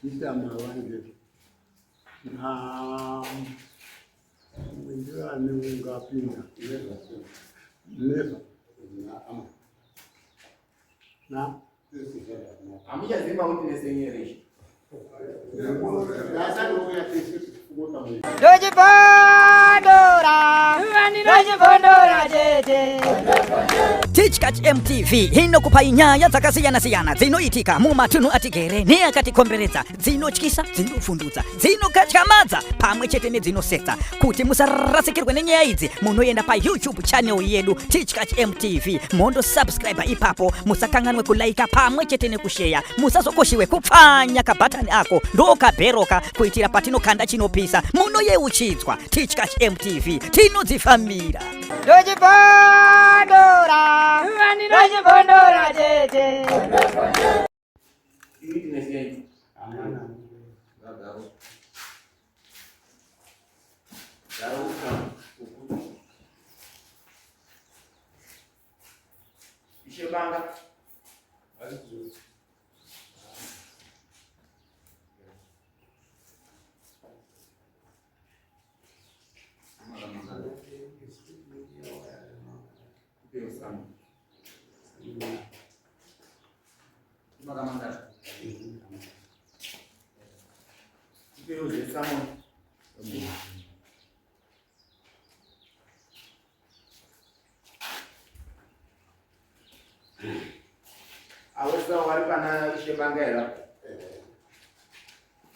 Kitama wange na mwingine ungapinda never na amija zima witness yenyewe sasa ndio ya kesi kufuta mwili Doji Pandora jeje Tichkach MTV hino kupainyaya zakasiyana zinoitika mumatunu atigere ne akatikomberedza dzinotyisa dzinofundudza dzinokatyamadza pamwe chete nedzinosetsa kuti musarasikirwe nenyaya idzi munoenda pa YouTube channel yedu Tichkach MTV mondo subscribe ipapo musakanganwe kulaika pamwe chete nekushare musazokoshiwe kupfanya kabhatani ako ndokabheroka kuitira patinokanda chinopisa munoyeuchidzwa Tichkach MTV tinodzifamira Doji Pandora jeje witness yenyewe amana gagaro ishebanga Magamanda. Video de salmon. Aweza walipana ishebangela.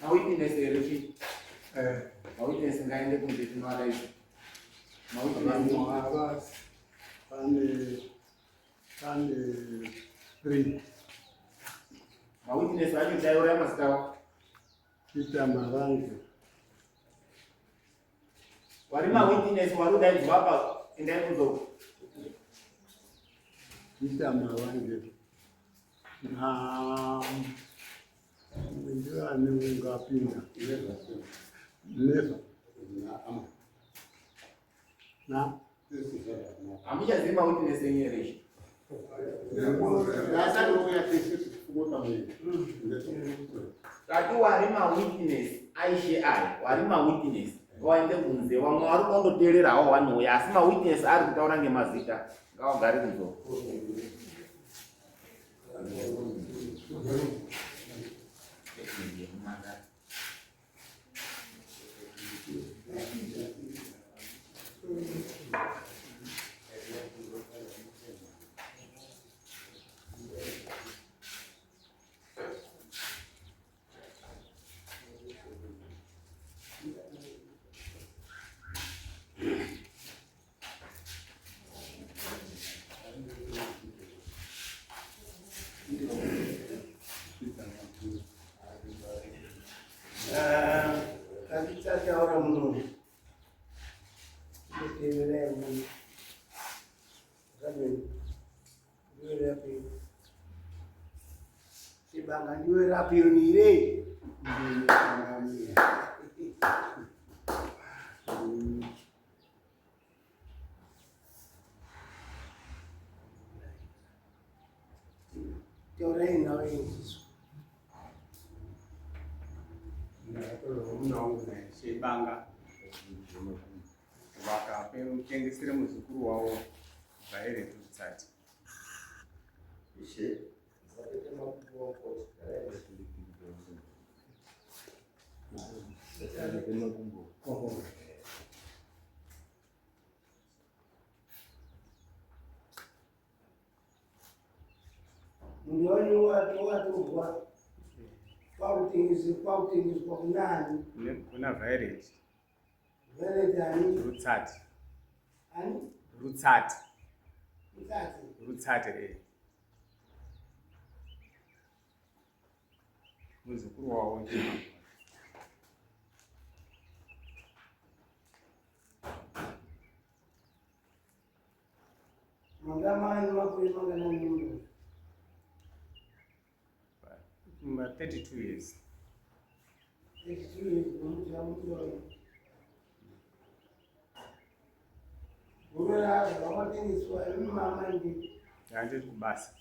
Na witness erefi. Na witness ngaende kumbetu na hizo. Na witness mwaras kane 3 na witness aje dayo ya mastawa. Kitama wange Walima witness waruda hizo hapa ndio kuzo. Kitama wange na mwingine ungapinda never na Amija zima witness yenyewe. sasa ndio ya kesi kufuta mwili Kati warima witness aishe warima witness waende kunze wamwe wari kondotererawo wanouya asima witness ari kutaura ngemazita ngawagari kunzo Katika ahora mno ndio mimi ndio rapi sibanga ndio rapi unire ndio reina wengi Shebanga vakape mutengesere muzukuru wavo vaere kutsati Milioni watu pautingizwa kwa kunani kuna vaireti vile jani rutsati ani rutsati mtati rutsati muzukuru wavo mangama makuri mangana mundu 32 years. Yanje kubasa.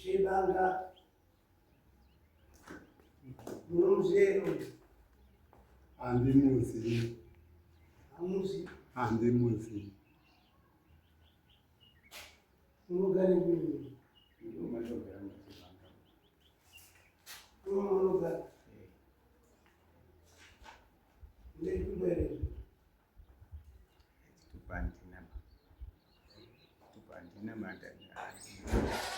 Shibanga Munumzero Andimuzi. Amuzi Andimuzi. Munugari Bini Umadogera mu Kibanga. Munugari Ndekubere Tupandina mandani.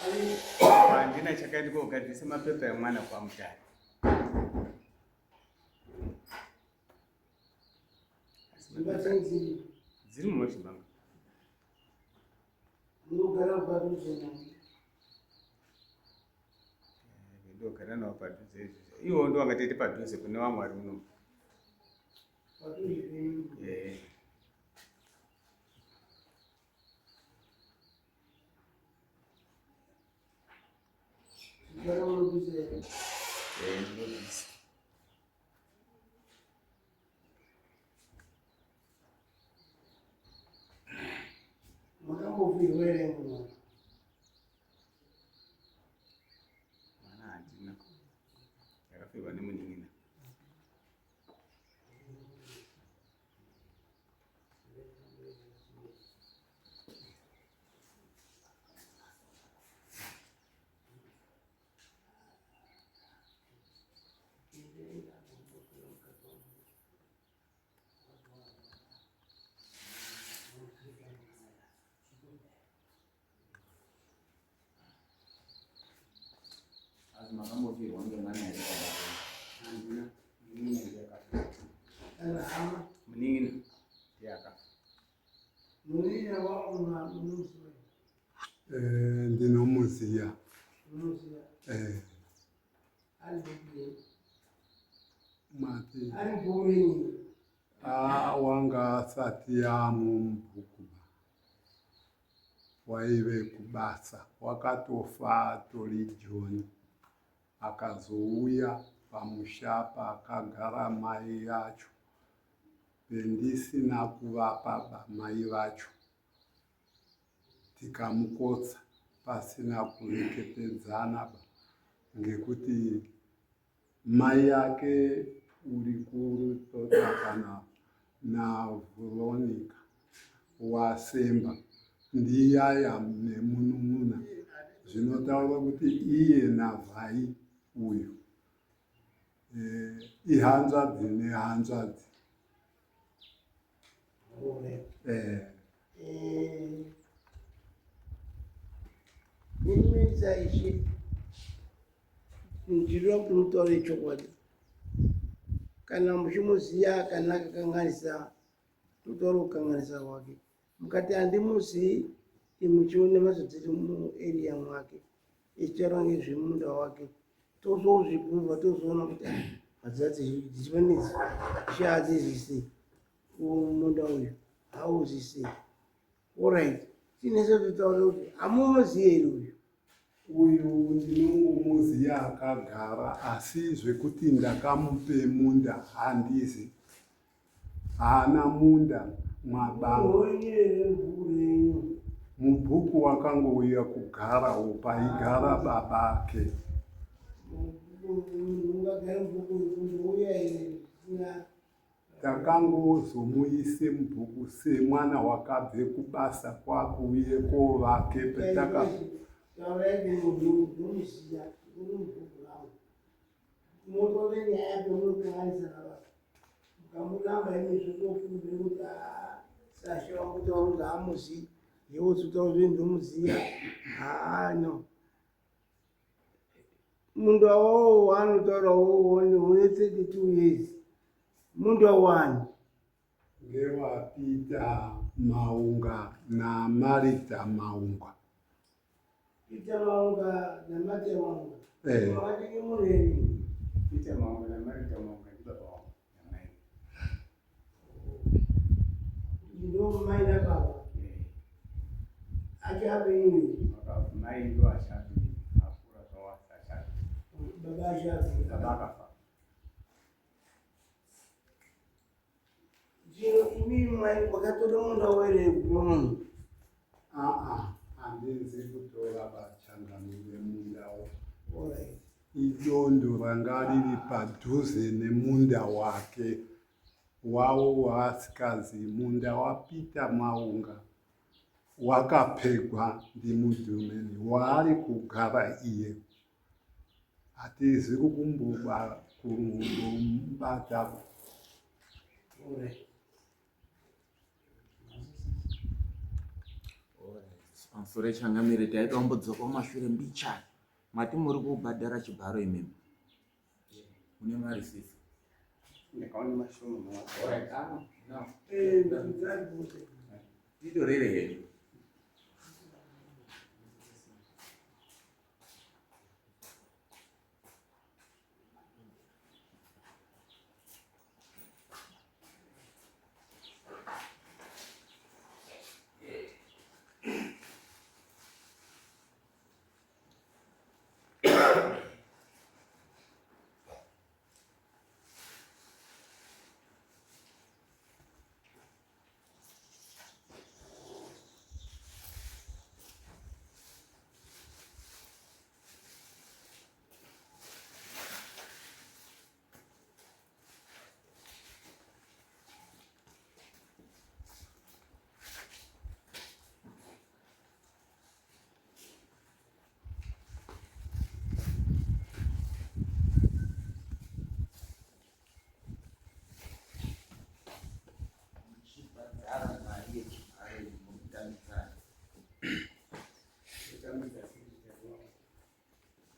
Ali Pandina chakaiti kugadzisa mapepa emwana kwa mutare. Sibatenzi Ziri mu Kibanga. Munugara Baduze Ndogara nawo padhuze. Iwo ndo wakatete padhuze kune vamwe vari muno. Baduze Sigara Munuze Ndobvisa. Makambovhirwere mwana Mwana handina. Yakafirwa nemuning'ina. Makambovhirwa ngemwana here Handina. Muning'ina ndiye akafirwa. kana hama Muning'ina ndiye akafa. Munina wauna Munuze Ndinomuziya. Munuze Ali Bini Mati. Ali Bini Wanga asati yamumbukuba. Waive kubasa. Wakatofa tori John. Akazouya pamushapa akagara mai yacho. Pendisina kuvapa mai vacho. Tikamukotsa pasina kureketedzana ngekuti mai yake urikuru totakana na Veronica wasemba ndiyaya nemunun'una zvinotaura kuti iye navhai uyu ihanzvadzi nehanzvadzi. Nimeza ishi njiro kumutore chokwadi kana muchimuziya kana kakanganisa tutoro kukanganisa kwake mukati handimuziyi imuchione mazodziri mu area mwake ichitaura ngezvemunda wake tozozvibvunza tozoona kuti hadzadzi dzichivanidzi chihadzizise kumunda uyu hauzise alright tinese tutaure kuti hamumuziye iri uyu Uyu ndinongumuziya akagara asi zvekuti ndakamupe munda handizi. Haana munda mwabango. oinyere mvuru yenyu Mubhuku wakangouya kugara paigara babake. ungagare mvuku uya ire zvisina Takangozomuise mubhuku semwana wakabve kubasa kwakuuye kovake petaka. tauraidi munhu nomuziya uri mubhuku ravo motore nyaya yape munokanganisa navanhu mukamuramba imizvotofunde kuti sashe wangutaura kuti hamuziyi yewo tutaura kuti ndomuziya no mundu awawo waanotaura woone une 32 years mundu awani Ngewapita Maunga na Marita Maunga. Peter Maunga na Martha Maunga wakati muneni Peter Maunga na Marita Maunga ndi baba wangu na mai. ndo mai na baba achape ini Wakafa mai ndo ashafi. Hakura kwa ashafi. baba achape Baba akafa. jino imi mai wakatoda mundu awere kumunhu Handizi kutora vachanganule munda Alright. idondo ranga riri padhuze nemunda wake wavo waasikazi. Munda waPita Maunga wakapfigwa ndimudhumeni waari kugara iye. Hatizi kumbobata. Alright. pamusoro changamire taita kumbodzoka mumashure mbichana mati muri kubhadhara chibharo imimi mune mari sisi Ndakaona mashoma. titorere hedu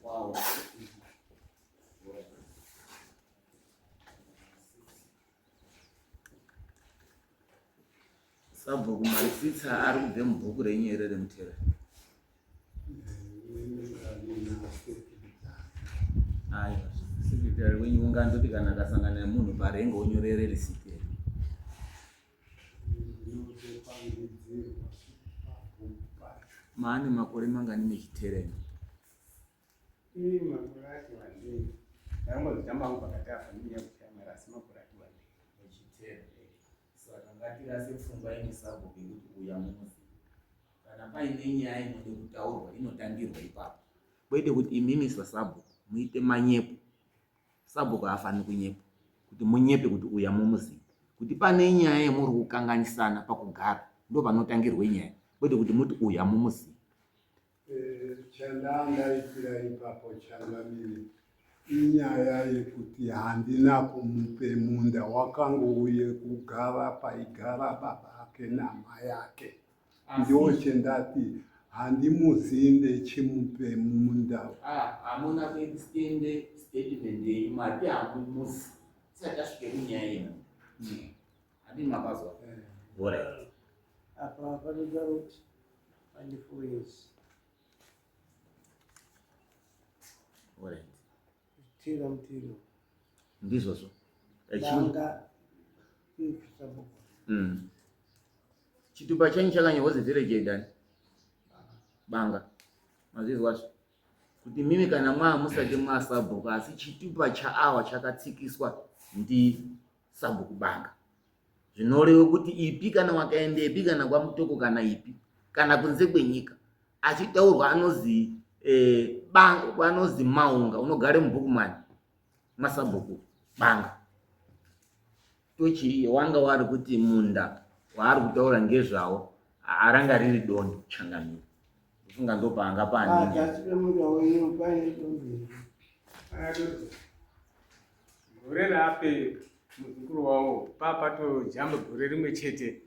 Wow. Sabhuku marisitsa ari kubve mubhuku renyerere mutera. Aiwa, sekretari wenyu ungandoti kana akasangana nemunhu parengi onyorere risiti. Maane makore mangani mechitereni. Makore ati wandei. Ndangozitamba hangu pakati afamilia kuchama asi makore ati wandei. Mechitereni. Saka ngatirase pfungwa yemisabhuku yekuti uya muzi. Kana paine nyaya inode kutaurwa inotangirwa ipapo. Kwete kuti imimi sasabhuku muite manyepo. Sabhuku haafaniri kunyepa. Kuti munyepe kuti uya mumuzi. Kuti pane nyaya yemuri kukanganisana pakugara ndo panotangirwe nyaya. Kwete kuti muti uya mumuzi. Chandandaitira ipapo Changamire inyaya yekuti handina kumupe munda, wakangouye kugara paigara baba ake namai yake. Ndio chendati handimuzivi ndechimupe munda. Hamuna kuextende statement yenyu mati hamumuzi. Saka tasvike kunyaya ino. Handini mabazwa. Alright. Apa panogara kuti pane 4 years. Alright. Tira mutiro. Ndizvozvo. Banga sabhuku. Chitupa chanyu chakanyorwa village yedani. Banga. Mazvizwazvo. Kuti mimi kana musati masabhuku asi chitupa chaawa chakatsikiswa ndi sabhuku Banga. Zvinoreva kuti ipi kana wakaenda ipi kana kwamutoko kana ipi kana kunze kwenyika achitaurwa anozi Banga kwanozi Maunga unogare mubhukumani masabhuku Banga. Tochi wanga wari kuti munda waari kutaura ngezvawo aranga riri dondo Changamire. Kufunga ndo panga pani. Asi munda wenyu pane dondo. Gore rape muzukuru wavo papatojamba gore rimwe chete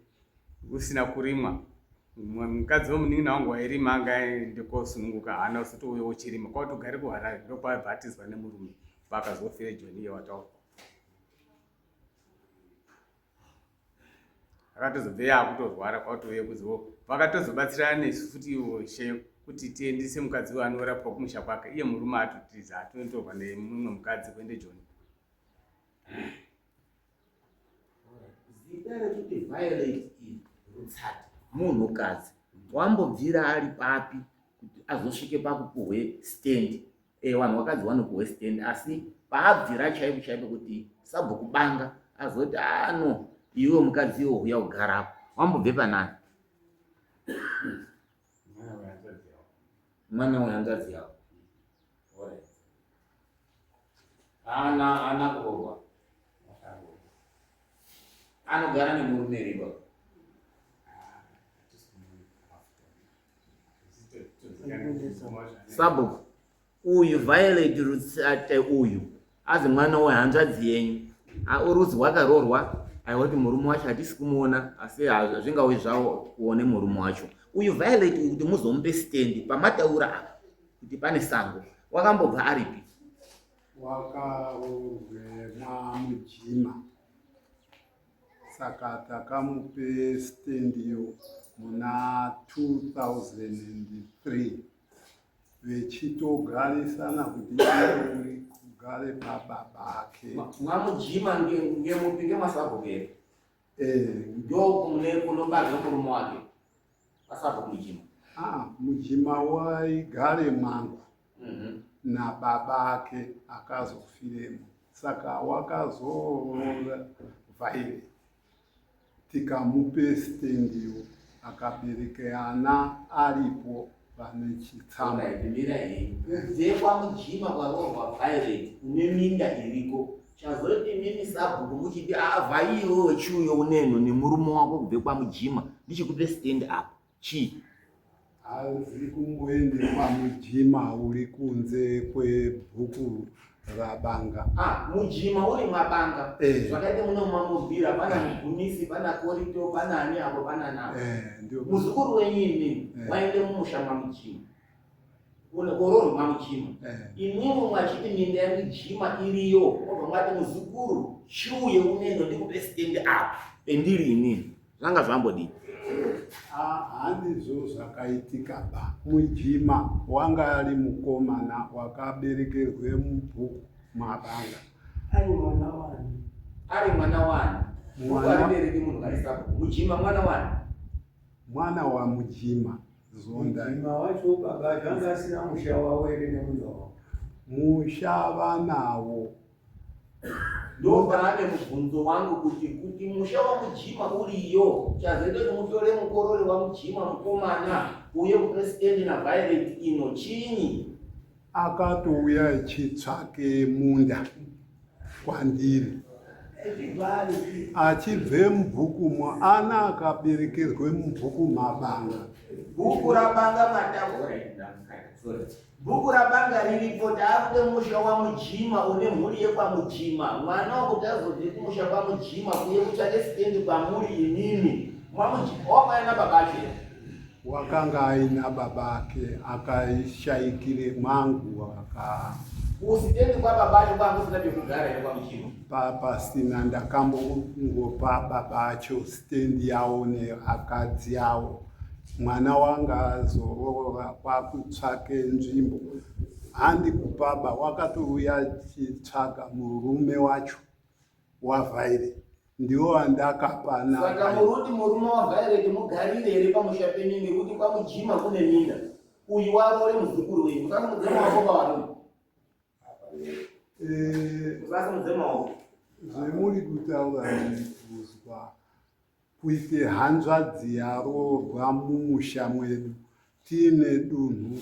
usina kurimwa. Mukadzi womunin'ina wangu wairima angaende kosununguka haana usitouya uchirima kwakutogare kuHarare ndokwabhatizwa nemurume pakazofira John iye wataura. Akatozobveyo akutorwara kwakutouye kuziwo vakatozobatsirana nesu futi iwo she kuti tiendese mukadzi anorapwa kumusha kwake iye murume atotiza atonotorwa nemumwe mukadzi kuende John. Zita rekuti violate rutsati munhukadzi wambobvira ari papi kuti azosvike pakupuhwe stand. Vanhu vakadzi vanopuhwe stand asi paabvira chaipo chaipo kuti sabhuku Banga azoti no iwe mukadzi iwo uya kugarapo wambobve panani. Mwana wehanzvadzi yavo. Ana kuroorwa. Anogara nemurume riba. Sabu uyu Violet Rutsate uyu azi mwana wehanzvadzi yenyu urudzi rwakaroorwa aiwa kuti murume wacho hatisi kumuona asi zvingawe zvavo kuone murume wacho uyu Violet kuti muzomupe stendi pamataura apa kuti pane sango wakambobva aripi wakaroorwe mwaMujima saka takamupe stendiyo muna 2003 vechitogarisana kuti uri kugare pababa ake mwaMujima ngemupi ngemasabhokere ndo kunobarwe murume wake pasabho Mujima Mujima waigare mwangu nababa ake akazofiremo saka wakazoroora Violet tikamupe stendiyo akabereke ana aripo vane chitsama kubve kwaMujima kwaroorwa Violet une minda iriko chazoti mimi sabhuku muchiti Vaiwo wechiuyo uneno nemurume wako kubve kwaMujima ndichikupe stendi apa chii hauzi kumboende kwaMujima uri kunze kwebhuku rabanga Mujima uri mwabanga zvakaite muno mamubhira pana mugumisi pana korito pana ani apo pana navo muzukuru wenyu inini waende mumusha mwaMujima koroorwa mwaMujima imimi mwachiti minda yaMujima iriyo obva mwati muzukuru chiuye uneno ndikupe stendi apa pendiri inini zvanga zvambodii handizvo zvakaitika ba Mujima wanga ari mukomana wakaberekerwe mubhuku mwabanga ari mwana wani aribereki munhu kaisapo Mujima mwana wani mwana waMujima zonda wacho baba zvanga asina musha wawo ere nemunhu wawo musha vanawo ndopaane mubvunzo wangu kuti musha waMujima uriyo chazoita kuti mutore mukorori waMujima mukomana uye kupe stendi naViolet ino chinyi akatouya achitsvake munda kwandiri achibve mubhuku ana akaberekerwe mubhuku mabanga bhuku rabanga bhuku rabanga riripo taakude musha waMujima une mhuri yekwaMujima mwana wakuti azobve kumusha kwaMujima kuye kutsvake stendi kwamuri imimi mwaMujima wakaina baba ake wakanga aina baba ake akaishayikire mwangu kusitendi kwa baba ake kwanga usina pekugara ere kwaMujima pasina ndakambopa baba acho stendi yawo neakadzi yawo mwana wanga azorora kwakutsvake nzvimbo handi kupaba wakatouya achitsvaga murume wacho waViolet ndiwo wandakapa saka muruti murume waViolet mugarire ere pamusha penyu ngekuti kwaMujima kune minda uyu waroore muzukuru wenyu musamudze maoko pavarume musasimudze maoko zvemuri kutaura nekuzwa kuite hanzvadzi yaroorwa mumusha mwedu tiine dunhu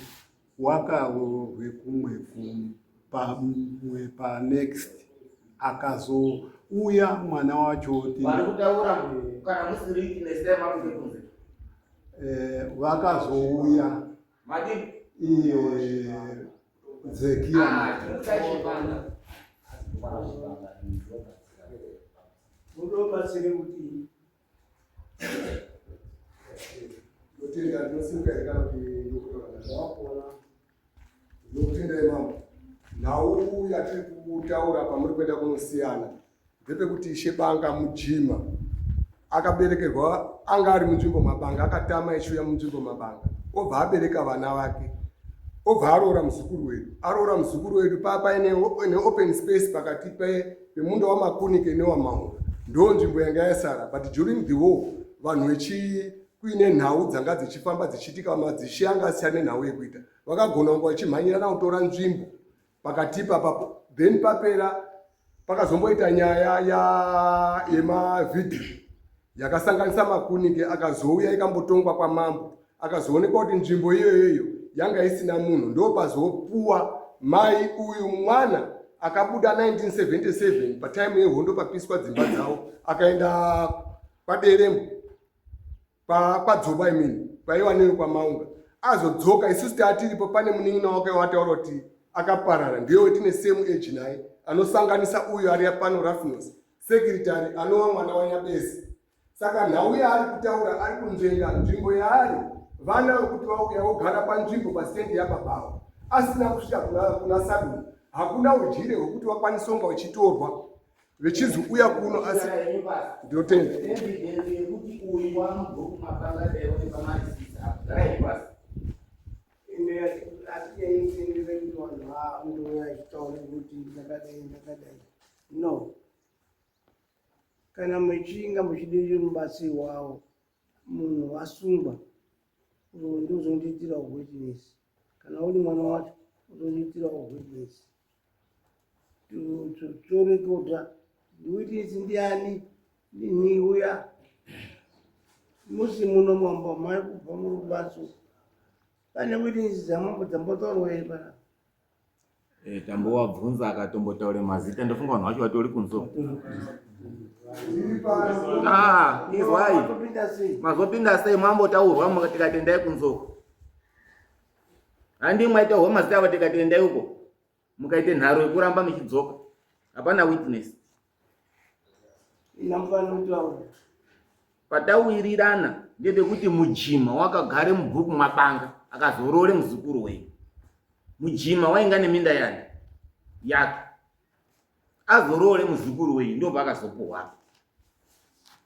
wakaroorwe kumwe pamwe panext akazouya mwana wacho vari kutaura kana musiri nesema kunze vakazouya iye Zekia munobatsire kuti kutenda ndinosimukira kuti ndokupona ndokutenda imamo nhau yatiri kutaura pamuri kuenda kunosiyana ndepekuti Ishe Banga Mujima akaberekerwa anga ari munzvimbo mabanga akatama echiuya munzvimbo mabanga obva abereka vana vake obva aroora muzukuru wedu paine open space pakati pemunda wamakunike newamaunga ndo nzvimbo yanga yasara but during the war vanhu kuine nhau dzanga dzichifamba dzichitika madzishe anga asiyana nenhau yekuita vakagona kunge vachimhanyirana kutora nzvimbo pakati papapo then papera pakazomboita nyaya yemavhidhiyo yakasanganisa makunike akazouya ikambotongwa kwamambo akazoonekwa kuti nzvimbo iyoyo yanga isina munhu ndo pazopuwa mai uyu mwana akabuda 1977 patime yehondo papiswa dzimba dzavo akaenda paderemo kwadzoba imini paiwa neyo kwamaunga azodzoka isusu tatiripo pane munin'ina wake wataura kuti akaparara ndiyo tine same age naye anosanganisa uyu ari pano Rafinos secretary anova mwana waNyabesi. Saka nhau yaari kutaura ari kunzvenga nzvimbo yaari vana vekuti vauya vogara panzvimbo pastendi yababavo asina kusvika kuna Saduni. Hakuna ujire hwekuti vakwanise kunga vachitorwa vechizouya kuno asi ndotenda no kana muchinga muchidiri mubasi wavo munhu asungwa ndozondiitira witness kana uri mwana wacho uzondiitira witness torekoda witness ndiani ni uya musi muno mwamba mai kubva murubaso pane witness dzamambo dzambotaurwa here pana tambowabvunza akatombotaura mazita ndofunga vanhu vacho vatori kunzo izwai mazopinda sei mambotaurwa tikati endai kunzoko handi mwaitaurwa mazita avo tikati endai uko mukaite nharo yekuramba muchidzoka hapana witness patawirirana ndepekuti mujima wakagare mubhuku mabanga akazorore muzukuru wenyu mujima wainga neminda yake azorore muzukuru wenyu ndo pakazopohwa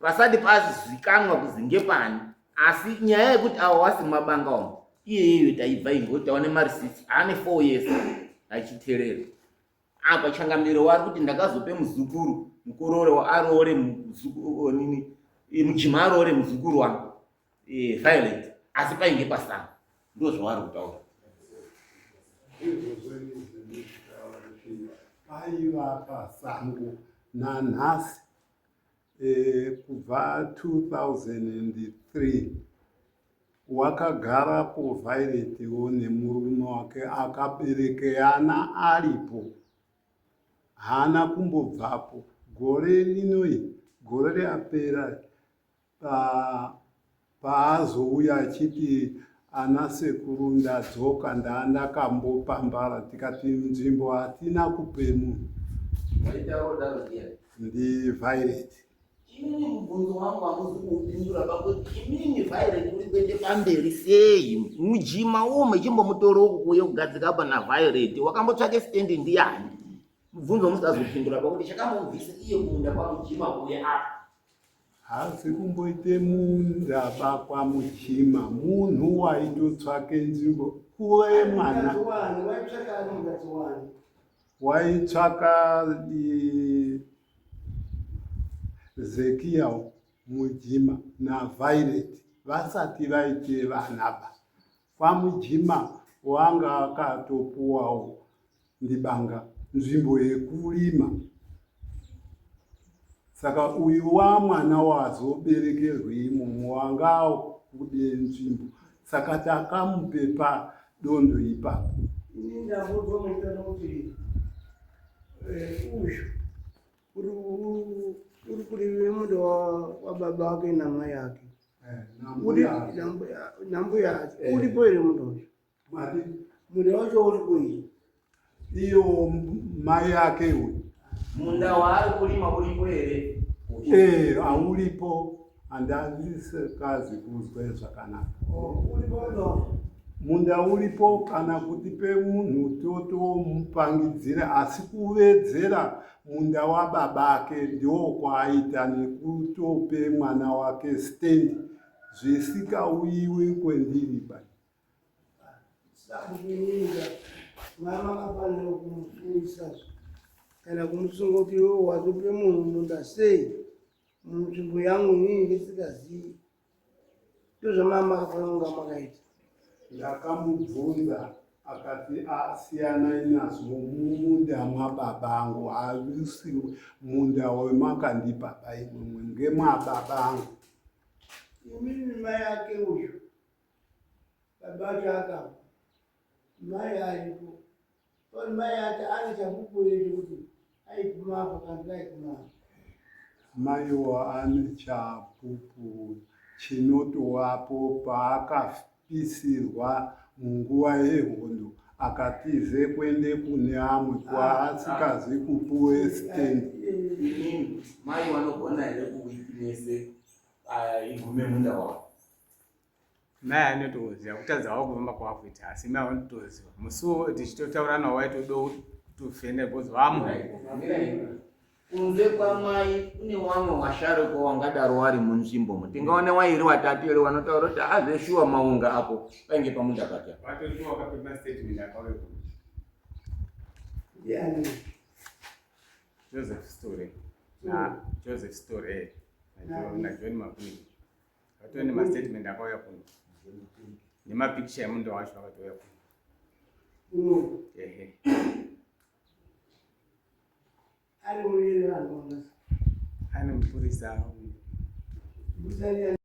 pasati pazizikanwa kuzi ngepani asi nyaya yekuti avo vasi mabanga omo iyeyo taibva ingo taone marisiti ane 4 years achiterera apa changamiro wari kuti ndakazope muzukuru mukorore aroore mujima aroore muzukuru wangu violent asi painge pasanga ndo zvavari kutaura aiva pasango nanhasi kubva 2003 wakagarapo Violet-wo nemurume wake akaberekeyana aripo hana kumbobvapo gore rinoi gore reapera paazouya achiti ana sekuru ndadzoka ndandakambopambara tikati nzvimbo hatina kupe munhu ndi Violet. Inini mubvunzo wangu hamuzi kuupindura pakuti inini Violet uri kuende pamberi sei mujima ume chimbomutora uku kuuye kugadzika apa naViolet wakambotsvake stendi ndiani mubvunzo musingazopindura pakuti chakamubvisa iye munda pamujima kuuya apa hasi kumboite munda pakwamujima munhu waitotsvake nzvimbo kuve mwana waitsvaka Zekia mujima naViolet vasati vaite vanaba kwamujima wanga akatopuwawo ndibanga nzvimbo yekurima saka uyu wamwana wazoberekerwe imomo wanga kude nzvimbo saka takamupe padondo ipapo. Ini ndabvunzwa muitana kuti uyu uri kurive muda wababa wake namai yake nambu yake uripo here muda wacho muda wacho uripo here iyo mai yake uyu munda waari kurima uripo here hauripo handazisikazi kuzwe zvakanaka uripo munda uripo kana kuti pe munhu totomupangidzire asi kuvedzera munda wababake ndiwo kwaaita nekutope mwana wake stendi zvisikauyiwe kwendiri bai sakuininga mama kafanira kumufunisazvo kana kumusunga kuti iwe watope munhu munda sei munzvimbo yangu inini ndisingazivi ndozvamama kafanira kunga makaita ndakamubvunza akati asiyana nazvo mumunda mwababangu havisi munda wemakandipa baimwe ngemwababangu imini mai yake uyu baba vake akafa mai aripo Kwa mai hata ana chapupu ile kuti aiguma hapo kandi aiguma. Maiwa ane chapupu chinotowapo paakapisirwa munguva yehondo akatize kuende kune amwe kwaasikazi kupuwe stand. Inini mai vanogona here kuwitinese igume munda wavo. Mai anotoziva kutadza wavo kuvamba kwavakuita asi mai vanotoziva musuwo tichitotaura nawo waitodo tufene bhozi vamwe kunze kwamai kune wamwe washaruka wangadaro wari munzvimbo tingaone wairi watatu ere wanotaura kuti azveshuwa maunga apo painge pamunda pata vatoripo vakapepa statement akauya Yani Joseph Story na John Mapini vatori nemastatement akauya kuno nemapikicha emunda wacho vakatouya kuno. Ehe. ari mulele vanhu ane mupurisa mutali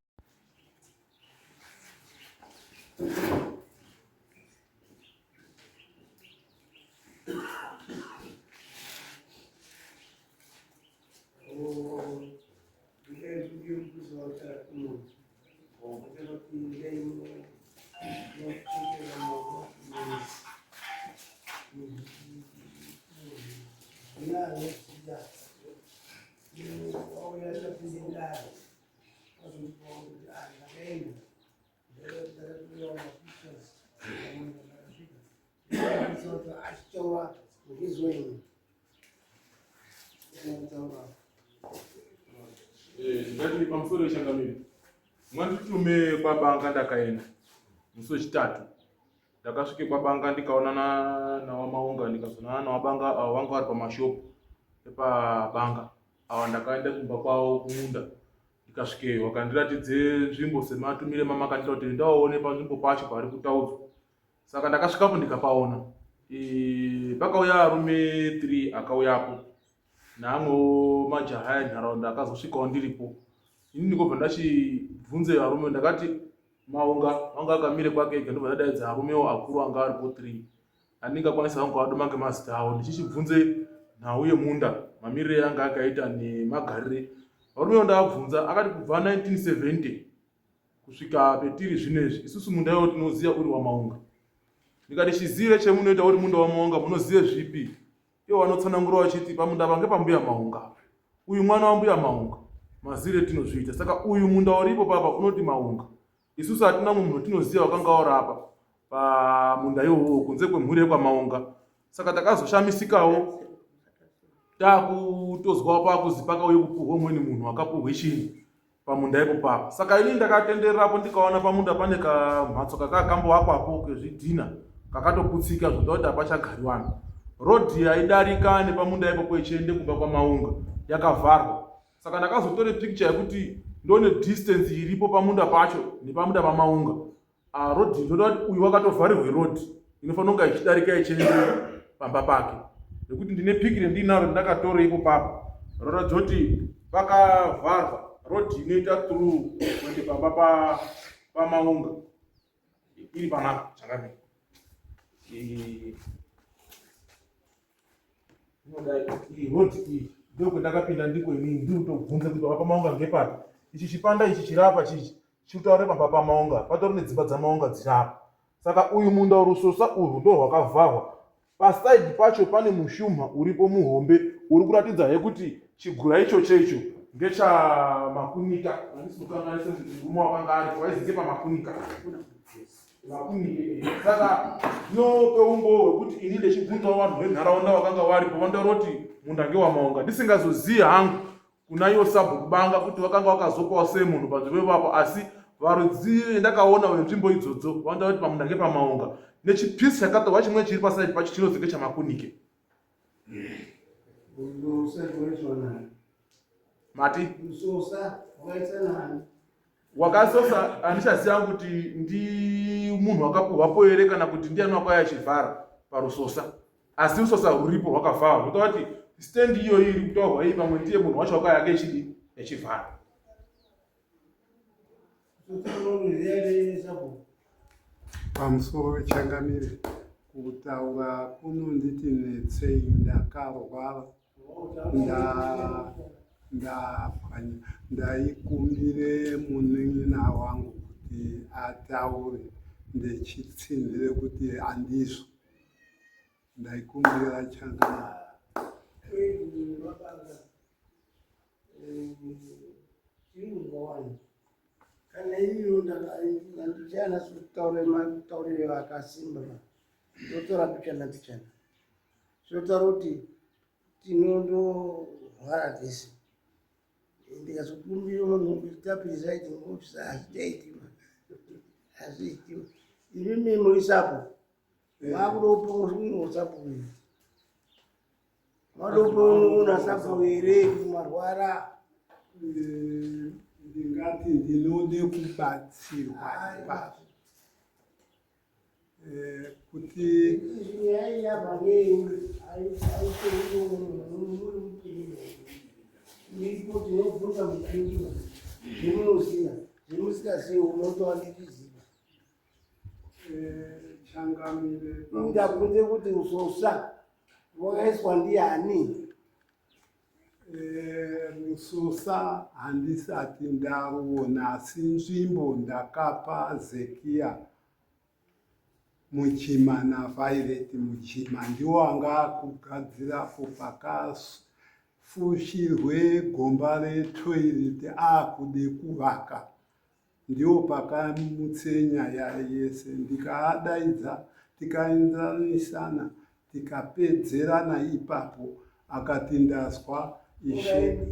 Ngati pamusoro wechangamire mwanditume kwabanga ndakaenda musi wechitatu ndakasvike kwabanga ndikaonana nawamaunga ndikazonana nawabanga avo vanga vari pamashopu epabanga ava ndakaenda kumba kwavo kumunda ndikasvikeyo vakandiratidze nzvimbo sematumire mamakandira kuti ndaone panzvimbo pacho pari kutaudzwa saka ndakasvikapo ndikapaona pakauya arume 3 akauyapo neamwewo majaha enharaunda akazosvikawo ndiripo. Ini ndikobva ndachibvunze varume ndakati maunga vanga akamire kwake ega ndobva ndadaidza arumewo akuru anga aripo 3 andingakwanisa vangu vadoma ngemazita avo ndichichibvunze nhau yemunda mamirire yanga akaita nemagarire. Varumewo ndaabvunza akati kubva 1970 kusvika petiri zvinezvi isusu munda iwo tinoziva uri wamaunga. Ndikati chizive chemunoita uri munda wamaunga munozive zvipi? Iwo vanotsanangura vachiti pamunda pange pambuya maunga, uyu mwana wambuya maunga, mazire tinozviita. Saka uyu munda uripo papa unoti maunga. Isusu hatina munhu tinoziva wakanga warapa pamunda iwowo kunze kwemhuri yekwamaunga. Saka takazoshamisikawo takutozwawo pakuzi pakauye kupuhwa umweni munhu akapuhwe chinhu pamunda ipo papa. Saka ini ndakatendererapo ndikaona pamunda pane kamhatso kakakamboakwapo kezvidhina kakatoputsika zvoita kuti hapachagari vanhu. Rodhi yaidarika nepamunda ipopo ichiende kumba kwamaunga yakavharwa. Saka ndakazotore picture yekuti ndone distance iripo pamunda pacho nepamunda pamaunga. Rodhi ndoda kuti uyu wakatovharirwe rodhi inofanira kunge ichidarika ichiende pamba pake. Nekuti ndine pikire ndinaro ndakatore ipo papa roratidza kuti pakavharwa rodhi inoita through kuende pamba pamaunga iri panapa chakamira. Rodhi iyi ndio kwendakapinda ndiko inini ndiri kutobvunza kuti pamba pamaunga ngepapi. Ichi chipanda ichi chirapa chichi chikutaure pamba pamaunga patori nedzimba dzamaunga dzirapa. Saka uyu munda urusosa urwu ndo hwakavharwa. Pasaidi pacho pane mushumha uripo muhombe uri kuratidza kuti chigura ichocho icho ngechamakunika. Handisimukanganisa murume wakanga aripo waizinge pamakunika. Saka nopeumbo hwekuti ini ndechibvunzawo vanhu venharaunda vakanga varipo vandaura kuti munda ngewamaunga ndisingazozivi hangu kuna iwo sabhuku banga kuti vakanga vakazopawo sei munhu panzvimbo ipapo, asi varudzi vendakaona venzvimbo idzodzo vandaura kuti pamunda ngepamaunga nechipisi chakatorwa chimwe chiri pasaidi pacho chinonzi ngechamakunike. Mati wakasosa handichaziva kuti ndi munhu wakapuhwapo here kana kuti ndiani wakauya achivhara parusosa, asi rusosa ruripo rwakavharwa. Zvotava kuti stendi iyo iri kutaurwa iyi pamwe ndiye munhu wacho wakauya ake echidi echivhara. Pamusoro wechangamire kutaura kunonditi netsei, ndakarwara ndaikumbire munin'ina wangu kuti ataure, ndichitsinzire kuti handizvo. Ndaikumbira Changamire. Kana iyo ndichana kutaurire vakasimba ndotora pichana zvotaura kuti tinondorwara tese. Ndikazokumbira munhu kuti tapirisa iti ngofisa hazvichaitima hazviitima. Imimi murisapo vakudopo musapo iri vadopo unasapo ere marwara. Ndingati ndinode kubatsirwa ipapo kuti ndinobvunza muchinjima zvemunoziva zvemusikazivi unotowandichiziva. Changamire ndabvunze kuti usosa wakaiswa ndiani? Rusosa handisati ndaruona, asi nzvimbo ndakapa Zekia Muchima naViolet Muchima ndiwo anga kugadzirapo pakafushirwe gomba retoireti akude kuvaka. Ndiwo pakamutsenya yese, ndikaadaidza tikaenzanisana tikapedzerana ipapo, akati ndazwa Ishe.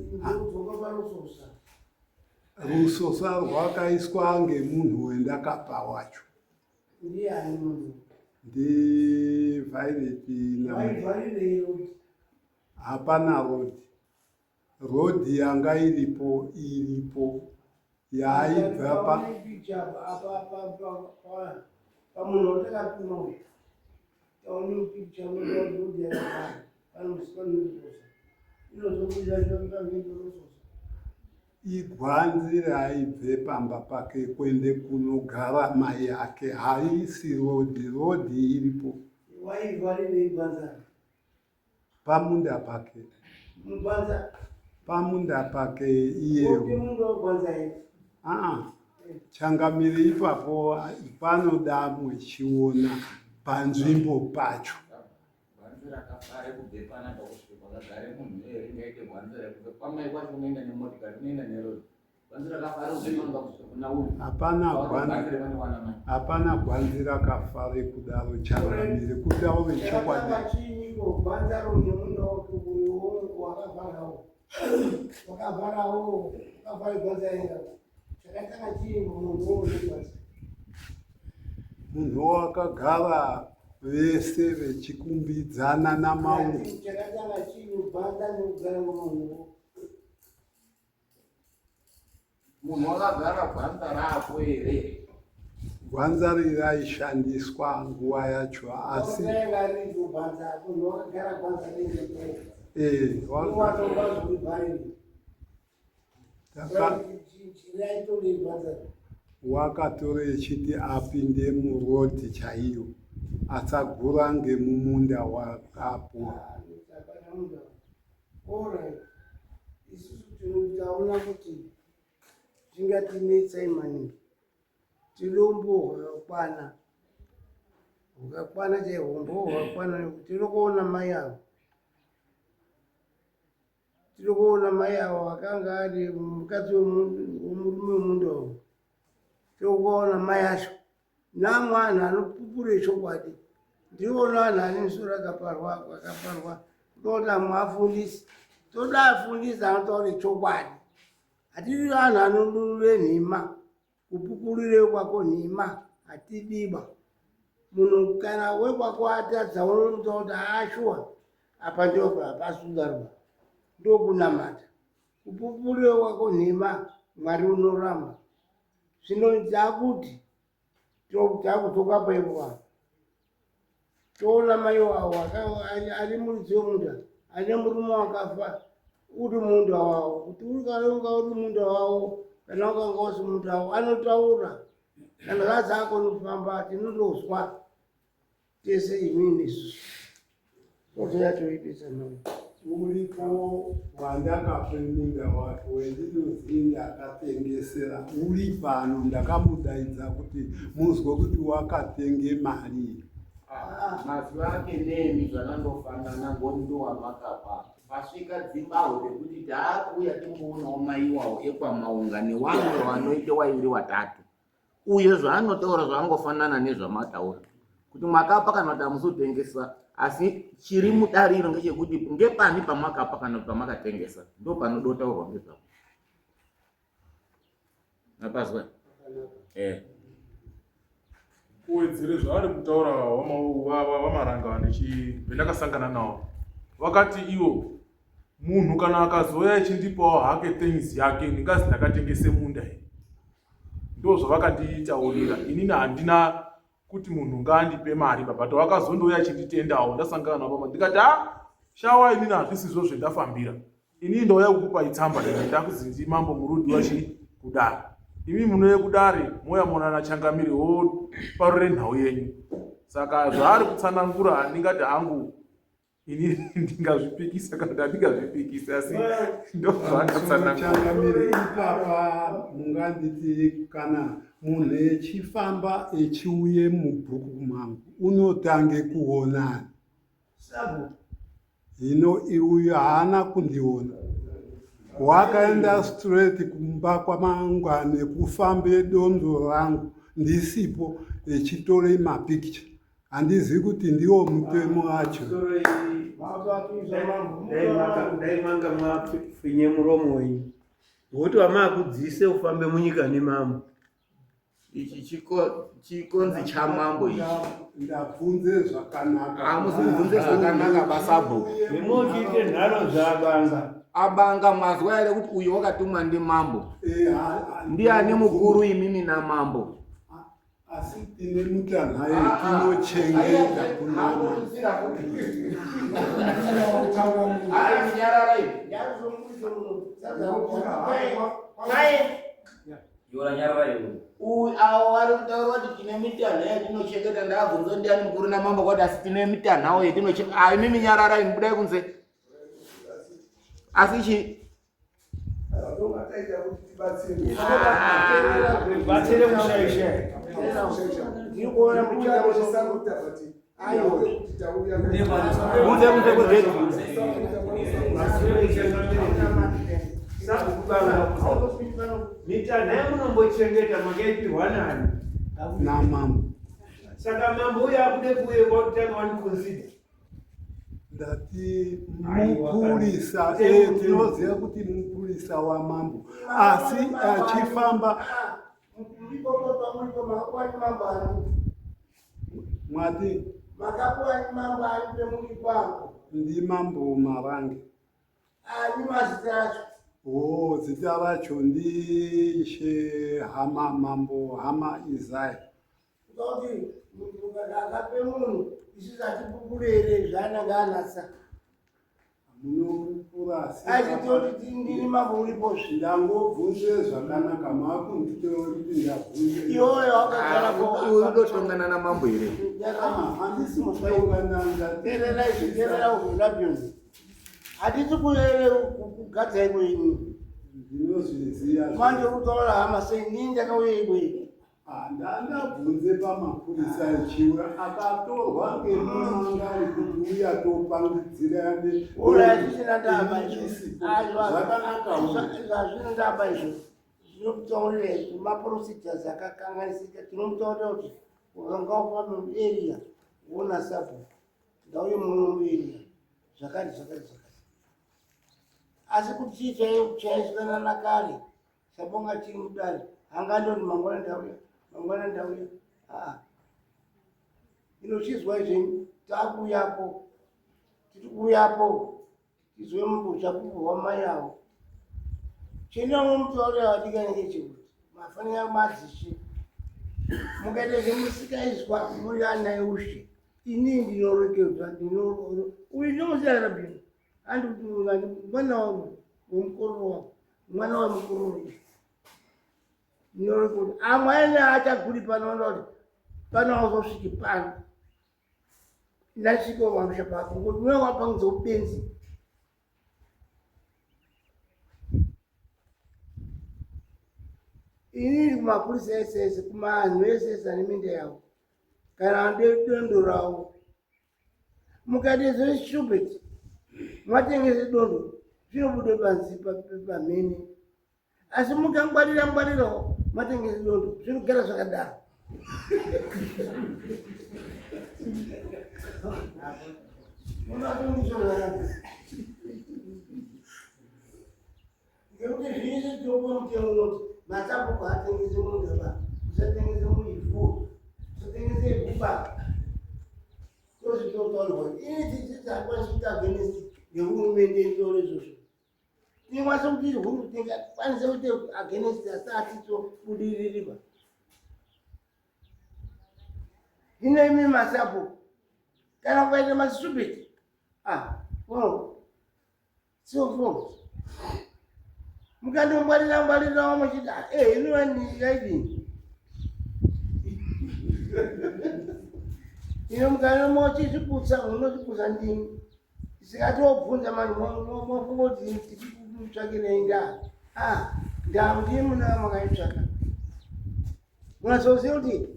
Rusosa rwakaiswa ngemunhu wendakapa wacho. Ndiani munhu? NdiViolet hapana rodi yanga iripo yaibva pamunhu watakapima uyu taone picha rodi yakagara panosika norusosa inozobuda zvakangerososa igwanzi raibve pamba pake kwende kunogara mai yake, haisi rodi iripo. Waivharirei gwanzara? Pamunda pake. Mugwanza? Pamunda pake iyewo. Mundu wagwanza here? Changamire ipapo panoda muchiona panzvimbo pacho. Gwanzi rakafare kubve panapa kusvika kwakagare munhu ere ringaite gwanzi rekubve kwamai kwacho unoenda nemotikari unoenda nerori. Gwanzi rakafare kubve panga kusvika kuna uyu. Hapana gwanzi rakafare kudaro Changamire, kutaure chokwadi. Gwanza romunhu wakavharawo wakavhara gwanza yenga chakatanga chinhu munhu wegwanza. Munhu wakagara vese vechikumbidzana namaungu. Chakatanga chinhu gwanza nekugara munhu. Munhu wakagara gwanza rako here? Gwanza raishandiswa nguva yacho, asi wakatore chiti apinde murodhi chaiyo, asagura ngemumunda wakapo. Isusu tinotaona kuti zvingatinetsai maningi. Tilombo hwakakwana chaihombo hwakakwana nekuti tirikuona mai avo akanga ari mukadzi womurume wemunda uyu. Tirikuona mai acho namwanhu anopupure chokwadi. Ndivona vanhu ane misoro akaparwa toti mwafundisi toda afundisi anotaure chokwadi. Hatiri vanhu anodurure nhema. Kupupurire kwako nhema hatidiba. Munhu kana wekwako atadza unotaura kuti ashuwa apa ndipo hapasudarwa ndokunamata. Kupupurire kwako nhema Mwari unoramba. Zvino takuti takutoka paipo toona mai wavo ari muridzi wemunda ane murume wakafa uri munda wavo. Kuti unga uri munda wavo kana ukanga usi munda wavo anotaura. Kana zvazi akoni kufamba tinondozwa. tese imini isusu otoyatoipesa nono uripo wandakape munda wake wendinozinda akatengesera uri pano ndakamudaidza kuti muzwe kuti wakatenge mari. Mazuva ake nemi zvakandofanana ngoti ndowamakapa pasvika dzimbahwe rekuti taakuuya timboonawo maiwawo ekwamaunga newamwe wanoite wairi watatu uye zvaanotaura zvangofanana nezvamataura kuti mwakapa kana kuti hamusotengesa asi chiri mudariro ngechekuti ngepani pamakapa kana kuti pamakatengesa ndo panodotaurwa ngezvavo napazwa kuwedzere zvaari kutaura vamaranga vendakasangana navo vakati iwo munhu kana akazoya echindipawo hake things yake ndingazi ndakatengese munda iyi ndo zvavakanditaurira inini handina kuti munhu ngaandipe mari babato vakazondoya achinditendawo ndasangana navo ndikati shawa inini hazvisizvo zvendafambira inini ndauya kukupa itsamba ndakuzi ndimambo murudi wachikudare imi munoye kudare moya monana changamirewo parure nhau yenyu saka zvaari kutsanangura ndingati hangu ini ndingazvipikisa kana kuti handingazvipikisa asi ndo zvaakatsanangura ipapa munganditi kana munhu echifamba echiuye mubhuku mangu unotange kuonani sabu hino iuyo haana kundiona wakaenda straight kumba kwamangwane kufambe donzo rangu ndisipo echitore mapicture handizivi kuti ndiwo mutemo wacho daimanga mwafinye muromo wenyu ngokuti wamakudziise ufambe munyika nemambo ichi chikonzi chamambo ichi ndabvunze zvakanaka hamusibvunze zvakanaka basabhuku nemochiite nharo zvaabanga abanga mazwa ere kuti uyu wakatumwa ndimambo ndiani mukuru imimi namambo asi tine mutanhaye tinochengeta kunama avo vari kutaura kuti tine mitanha yatinochengeta ndabvunza ndiani mukuru namambo kwati asi tine mitanhawo yatinochengeta imimi nyararai mubudai kunze asi chi batsire mushaisha ndikuona mitanha yamunombochengeta makaipirwa nani namambo saka mambo uyo akude kuuye kwakutanga waniconsider ndati mupurisa tinoziva kuti mupurisa wamambo asi achifamba mwati makapuwa ni mambo alipe muli kwako ndi mambo marange ni mazita acho zita racho ndishe hama mambo hama Isaya kuti muntu akape munhu isizatipupurere zvaanenge anatsa munopupura achitoti ndini mambo ulipozve ndangobvunze zvakanaka makunditokuti ndabvunze iyoyo wakagara udotongana namambo here handisi musaungana terera uvulabyoni hatisi kugadza ikweni ndinozviziva manje utaura hama sei nini ndakauya ikweni ndandabvunze pamapurisa echiura akatorwa ngemumangari kuti uya topangidzira urachisina ndaba zvakanaka zvazvina ndaba izvo zvinokutaurira maprocedures akakanganisika tinomutaurira kuti ukanga ufamba muarea wona sabhuku ndauye mumwe muarea zvakati asi kuti chii chaisiyana nakare sabonga chiri mudare hangandoti mangwana ndauya inochizwa izveni takuyapo tiri kuyapo tizwe mbusha kupurwa mai avo chendamomutaurira vadikani ngechekuti mafanira madzishe mukaita zvemusikaizwa muri ana ushe ini ndinorekedza uyu ndinomusiyana bini andikuti mwana wemukuru wangu mwana wemukuru uyu ndinorekekuti amwe ane achaguri panoona kuti pano azosvike pano ndasvika pamusha pako ngoti mwe wapangidza upenzi. Inini kumapurisa ese kumanhu ese ane minda yavo kana dondo ravo mukati zvestupid mwatengese dondo zvinobude panzi pamhene asi mukangwarirawo mwatengese dondo zvinogara zvakadaro. Ngekuti zvese tinoona mutemo unoti masapuku atengese mundaba, usatengese muivhu, usatengese iguba. Tozvitotaurwa ini tichitakwanisa against ngehurumende ndoro izvozvo. Tinokwanisa kuti hurumende kwanise kuti against asati tobudiririba. Hino imi masapuku kana kukaita masitupid so folks mukandongwarirawo muchiti inovanikaidini ino mukanomochizviputsa unochiputsa ndini isikatobvunza manhu mofunga kuti tichikutsvakirei ndaa ndaa ndii muna makaitsvaka munazoziva kuti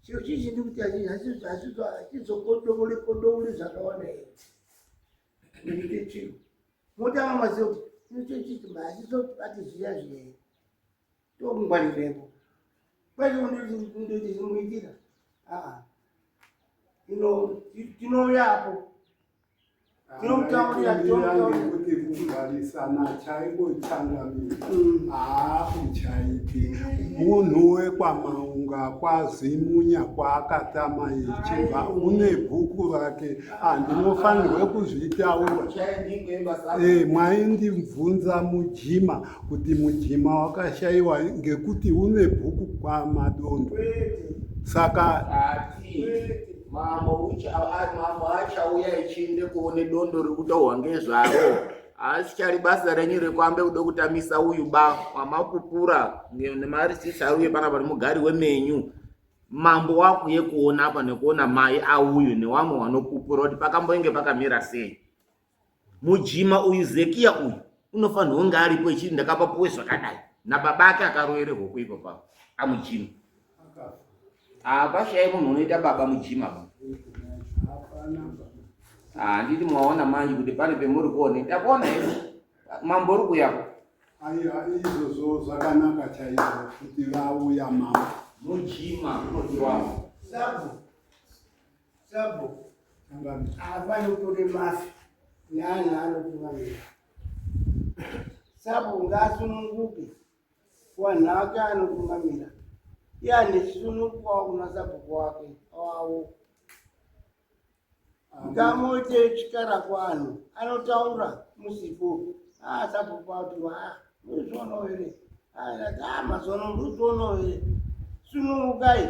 chiro chichi ndikuti hachizokodoure zvakawanda here ndikuti chiro motama maziva kuti inochochiti mahachizobati zviya zviya here tokungwarirepo kwete kundoti zimuitira tinoyapo kuti kungwarisana chaiko tsangamira uchaiti munhu wekwamaunga kwazimunya kwaakatama ichibva une bhuku rake ndinofanirwe kuzvitaura. Mwaindibvunza mujima kuti mujima wakashaiwa ngekuti une bhuku kwamadondo saka mambo achauya ichiinde kuone dondo rikutohwa ngezvaro asichari basa renyu rekuambe kuda kutamisa uyu wamapupura nemarisisi auye panapa nemugari wemenyu. Mambo wakuye kuona apa nekuona mai auyu newamwe wanopupura kuti pakamboinge pakamira sei. Mujima uyu Zekiya uyu unofanirwa kunge aripo ichiti ndakapapuwe zvakadai nababake akaroere huku ipo papo amujima. Pashai munhu unoita baba mujima. Handiti mwaona manje kuti pane pemuri kuone takuona hivi mambo uri kuyapo. Izvozvo zvakanaka chaizvo kuti vauya mambo mujima unotiwapo sabu afane kutore mafi neanhu anotungamira. Sabu ngasununguke wanhu ake anotungamira yanesunukwawo kuna sabhuku wake wawo. Ngamoite chikara kwanhu anotaura musipo sabhuku wati muzvionawo here mazono ndozvionawo here sunungukai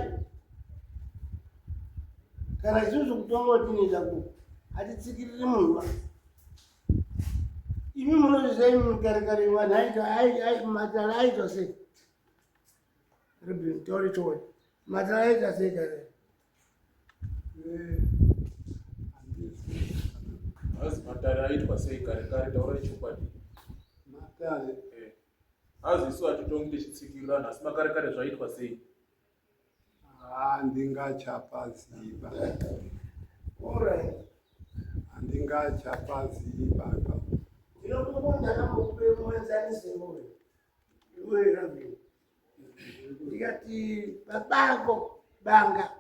kana isusu kutonga tinoita ku hatitsikiriri munhu imi munozvisai mukarekare vanhu matara aitwa sei tauritori matara aitwa sei kare hazi matare aitwa sei kare kare taura chokwadi matare hazi isu hatitongi tichitsikirirana asi makare kare zvaitwa sei handingachapaziva handingachapaziva ndinokukondakambokupe muenzanisemoyo iwe ravi ndikati babako banga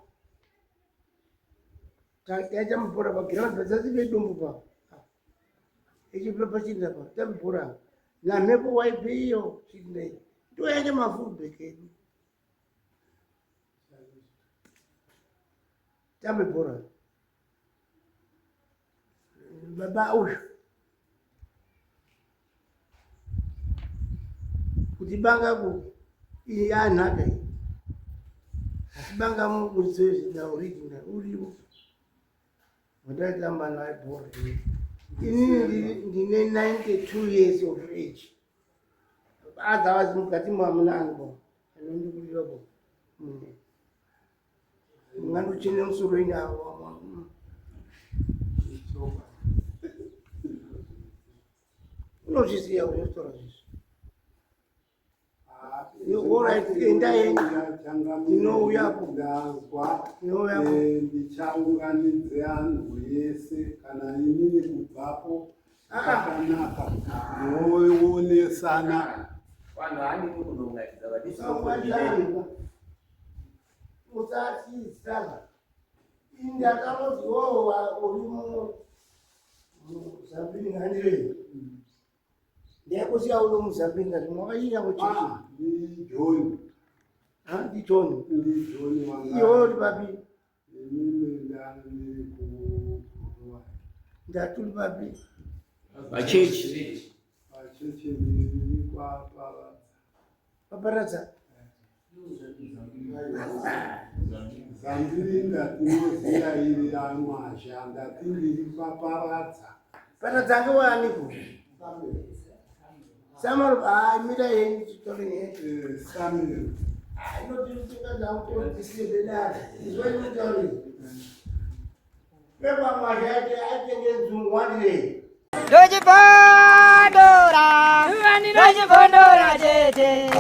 taita mubhora pagiraundi pasasive dumbu pa ichipepa chindapa tamubhora namhepo waipiyo chindei ndoyaita mafudback edu tamubhora baba uyu kuti banga ku yanhaka asi banga mukurisezina original uriwo wataitamba naye bhora inini ndine 92 years of age otherwise mukati mwamunango unozviziva kuzvitora zvizvo. Alright, endaeni ndinouyapo ndichaunganidze anhu yese kana inini kubvapo akanaka noonesana vanhu handi kunounganidza saungadzana usatizana indakanoziwawo uri muzambinga handirei ndiyakusiya uno muzambinga mwakaira kuchechi ni John. Di John. Ni John wanga. Iyo di babi. Mimi ndani ku Ndatuli babi. Achechi. Achechi ni kwa Paparazza. Zambiri ndatinoziya iri amwasha ndatindiri paparazza. Paparazza ngewaniku. Samar mira yendi chitori Samuel. Ino tinga zangu disibedana. Izweni mutori. Pepa majake atenge zungwani. Dojibondora jeje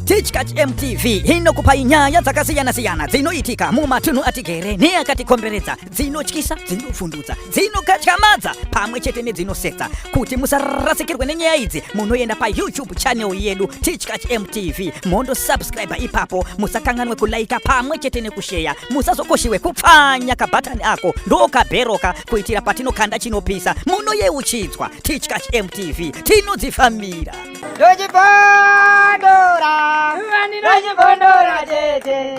Tichkach MTV inokupa inyaya dzakasiyana-siyana dzinoitika mumatunhu atigere neakatikomberedza, dzinotyisa, dzinofundutsa, dzinokatyamadza pamwe chete nedzinosetsa. Kuti musarasikirwe nenyaya idzi, munoenda paYouTube channel yedu Tichkach MTV, mondo subscribe ipapo, musakanganwe kulaika pamwe chete nekushare, musazokoshiwe kupfanya kabhatani ako ndokabheroka kuitira patinokanda chinopisa munoyeuchidzwa. Tichkach MTV tinodzifamira. Dojibondora jeje